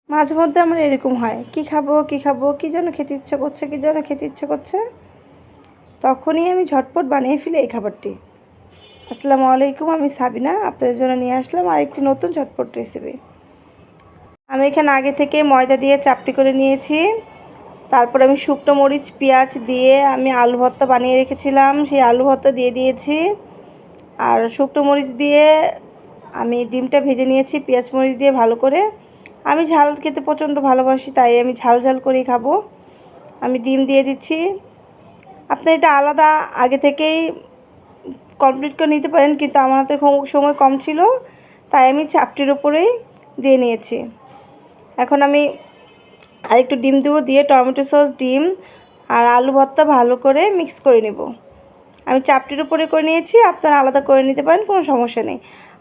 মাঝে মধ্যে আমার এরকম হয়, কী খাবো কী খাবো, কী যেন খেতে ইচ্ছে করছে, কী যেন খেতে ইচ্ছে করছে, তখনই আমি ঝটপট বানিয়ে ফেলি এই খাবারটি। আসসালামু আলাইকুম, আমি সাবিনা আপনাদের জন্য নিয়ে আসলাম আরেকটি নতুন ঝটপট রেসিপি। আমি এখানে আগে থেকে ময়দা দিয়ে চাপটি করে নিয়েছি। তারপর আমি শুকনো মরিচ পেঁয়াজ দিয়ে আমি আলু ভর্তা বানিয়ে রেখেছিলাম, সেই আলু ভর্তা দিয়ে দিয়েছি। আর শুকনো মরিচ দিয়ে আমি ডিমটা ভেজে নিয়েছি পেঁয়াজ মরিচ দিয়ে ভালো করে। আমি ঝাল খেতে প্রচণ্ড ভালোবাসি, তাই আমি ঝাল ঝাল করেই খাবো। আমি ডিম দিয়ে দিচ্ছি। আপনি এটা আলাদা আগে থেকেই কমপ্লিট করে নিতে পারেন, কিন্তু আমার হাতে সময় কম ছিল, তাই আমি চাপটির ওপরেই দিয়ে নিয়েছি। এখন আমি আরেকটু ডিম দেবো, দিয়ে টমেটো সস, ডিম আর আলু ভর্তা ভালো করে মিক্স করে নেব। আমি চাপটির উপরে করে নিয়েছি, আপনারা আলাদা করে নিতে পারেন, কোনো সমস্যা নেই।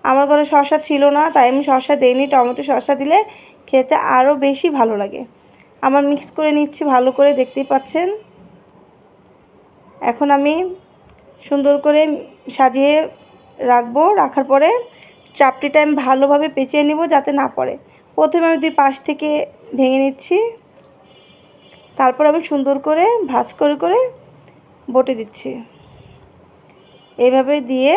আমার ঘরে শসা ছিল না, তাই আমি শসা দিইনি। টমেটো শসা দিলে খেতে আরও বেশি ভালো লাগে। আমার মিক্স করে নিচ্ছি ভালো করে, দেখতেই পাচ্ছেন। এখন আমি সুন্দর করে সাজিয়ে রাখবো। রাখার পরে চাপটিটা আমি ভালোভাবে পেঁচিয়ে নেব যাতে না পড়ে। প্রথমে আমি দুই পাশ থেকে ভেঙে নিচ্ছি, তারপর আমি সুন্দর করে ভাঁজ করে করে বটে দিচ্ছি। এইভাবে দিয়ে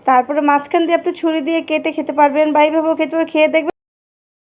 তারপরে মাঝখান দিয়ে আপনি ছুরি দিয়ে কেটে খেতে পারবেন, বা এইভাবেও খেতে খেয়ে দেখবেন।